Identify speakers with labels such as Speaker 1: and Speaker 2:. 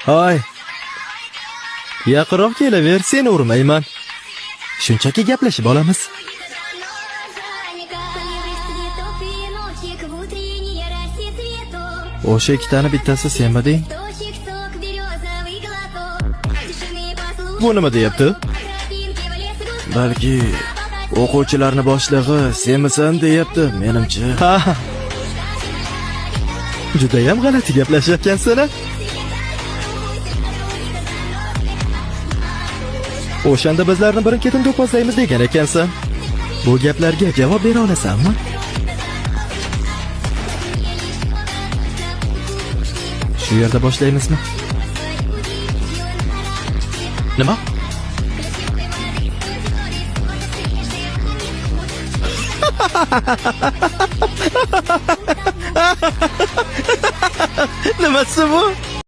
Speaker 1: Hoy. Yaqinroq kelaver, seni urmayman. Shunchaki gaplashib olamiz. O'sha ikkitani bittasi senmiding? Bu nima deyapti? Balki o'quvchilarni boshlig'i senmisan deyapti, menimcha. Ha. Juda ham g'alati gaplashayotgansan-a? O'shanda bizlarni birin-ketin do'pposlaymiz degan ekansan. Bu gaplarga javob bera olasanmi? Shu yerda boshlaymizmi? Nima? Nimasi bu?